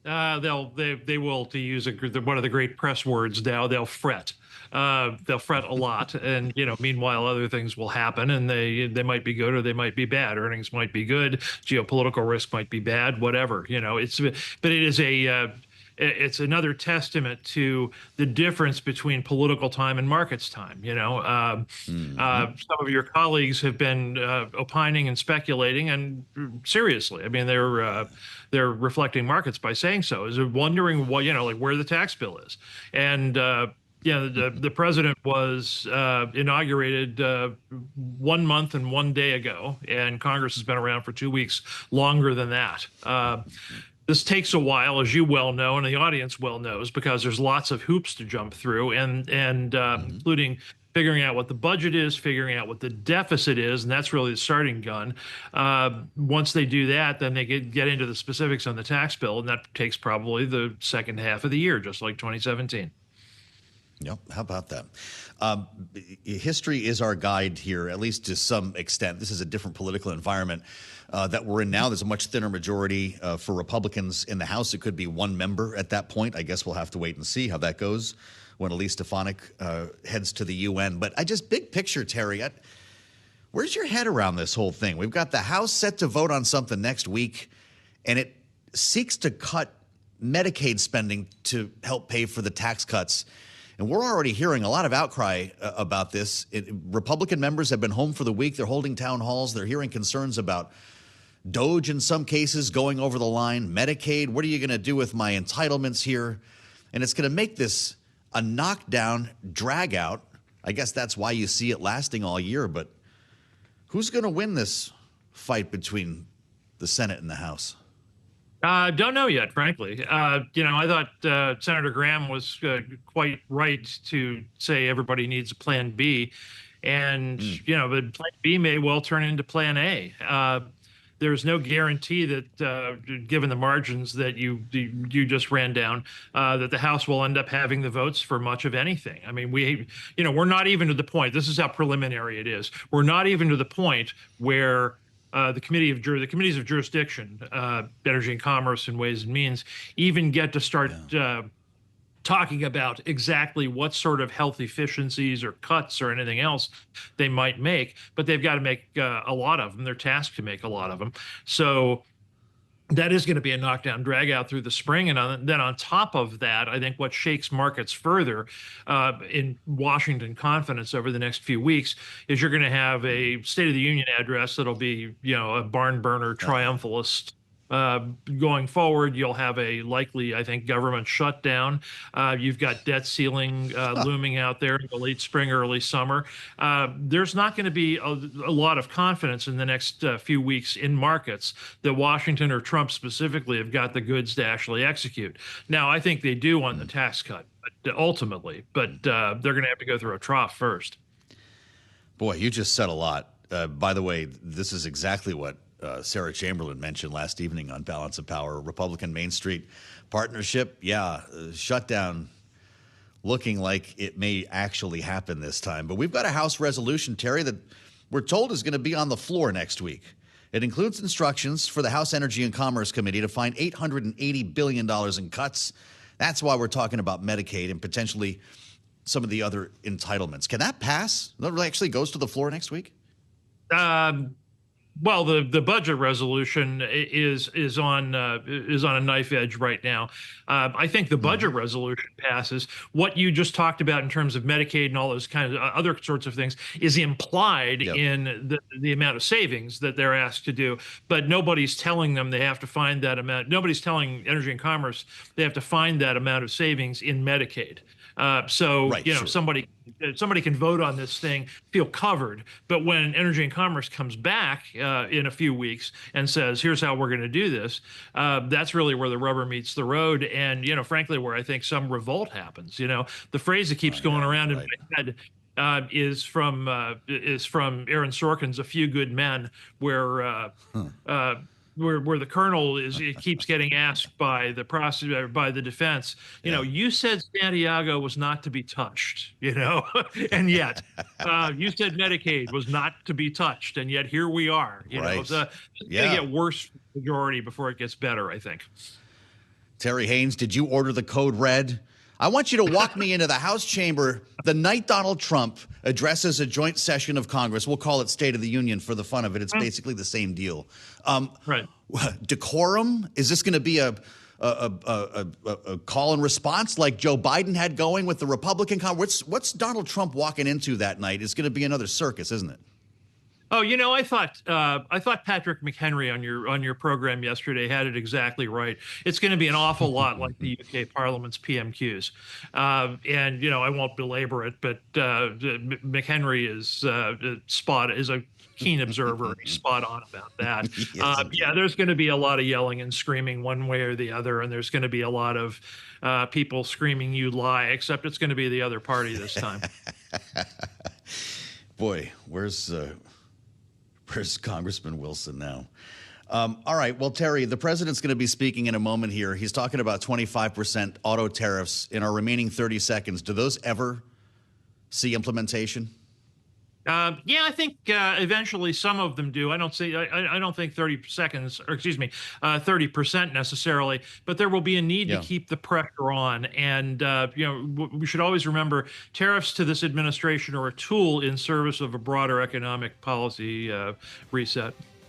They will, to use one of the great press words now, they'll fret. They'll fret a lot, and meanwhile other things will happen, and they might be good or they might be bad. Earnings might be good, geopolitical risk might be bad, whatever. But it's another testament to the difference between political time and markets time. Some of your colleagues have been opining and speculating, and seriously, I mean, they're reflecting markets by saying so. Is wondering what like where the tax bill is, and the president was inaugurated 1 month and 1 day ago, and Congress has been around for 2 weeks, longer than that. This takes a while, as you well know, and the audience well knows, because there's lots of hoops to jump through, and including figuring out what the budget is, figuring out what the deficit is, and that's really the starting gun. Once they do that, then they get into the specifics on the tax bill, and that takes probably the second half of the year, just like 2017. Yep. How about that? History is our guide here, at least to some extent. This is a different political environment that we're in now. There's a much thinner majority for Republicans in the House. It could be one member at that point. I guess we'll have to wait and see how that goes when Elise Stefanik heads to the UN. But big picture, Terry, where's your head around this whole thing? We've got the House set to vote on something next week, and it seeks to cut Medicaid spending to help pay for the tax cuts. And we're already hearing a lot of outcry about this. Republican members have been home for the week. They're holding town halls. They're hearing concerns about DOGE in some cases going over the line. Medicaid, what are you going to do with my entitlements here? And it's going to make this a knockdown, drag out. I guess that's why you see it lasting all year. But who's going to win this fight between the Senate and the House? Don't know yet, frankly. I thought Senator Graham was quite right to say everybody needs a plan B. And, but plan B may well turn into plan A. There's no guarantee that, given the margins that you just ran down, that the House will end up having the votes for much of anything. I mean, we're not even to the point. This is how preliminary it is. We're not even to the point where the committees of jurisdiction, Energy and Commerce and Ways and Means, even get to start talking about exactly what sort of health efficiencies or cuts or anything else they might make. But they've got to make a lot of them. They're tasked to make a lot of them. So that is going to be a knockdown, drag out through the spring. And then on top of that, I think what shakes markets further in Washington confidence over the next few weeks is you're going to have a State of the Union address that'll be, a barn burner triumphalist. Going forward, you'll have a likely, I think, government shutdown. You've got debt ceiling looming out there in the late spring, early summer. There's not going to be a lot of confidence in the next few weeks in markets that Washington or Trump specifically have got the goods to actually execute. Now, I think they do on the tax cut, but ultimately, they're going to have to go through a trough first. Boy, you just said a lot. By the way, this is exactly what Sarah Chamberlain mentioned last evening on Balance of Power, Republican Main Street partnership. Yeah, shutdown looking like it may actually happen this time. But we've got a House resolution, Terry, that we're told is going to be on the floor next week. It includes instructions for the House Energy and Commerce Committee to find $880 billion in cuts. That's why we're talking about Medicaid and potentially some of the other entitlements. Can that pass? That actually goes to the floor next week? Well, the budget resolution is on a knife edge right now. I think the budget resolution passes. What you just talked about in terms of Medicaid and all those kinds of other sorts of things is implied in the amount of savings that they're asked to do. But nobody's telling them they have to find that amount. Nobody's telling Energy and Commerce they have to find that amount of savings in Medicaid. Somebody can vote on this thing, feel covered. But when Energy and Commerce comes back in a few weeks and says, here's how we're going to do this, that's really where the rubber meets the road. And, frankly, where I think some revolt happens. The phrase that keeps going around in my head is from Aaron Sorkin's A Few Good Men, where the colonel keeps getting asked by the prosecutor, by the defense, you said Santiago was not to be touched, and yet you said Medicaid was not to be touched, and yet here we are. So it's going to get worse for the majority before it gets better, I think. Terry Haines, did you order the code red? I want you to walk me into the House chamber the night Donald Trump addresses a joint session of Congress. We'll call it State of the Union for the fun of it. It's basically the same deal. Right. Decorum? Is this going to be a call and response like Joe Biden had going with the Republican Congress? What's Donald Trump walking into that night? It's going to be another circus, isn't it? Oh, I thought Patrick McHenry on your program yesterday had it exactly right. It's going to be an awful lot like the UK Parliament's PMQs, and I won't belabor it, but McHenry is a keen observer, and he's spot on about that. Yes, yeah, there's going to be a lot of yelling and screaming one way or the other, and there's going to be a lot of people screaming "You lie!" Except it's going to be the other party this time. Boy, where's Congressman Wilson now? All right. Well, Terry, the president's going to be speaking in a moment here. He's talking about 25% auto tariffs in our remaining 30 seconds. Do those ever see implementation? Yeah, I think eventually some of them do. I don't think 30% necessarily, but there will be a need to keep the pressure on. And we should always remember tariffs to this administration are a tool in service of a broader economic policy reset.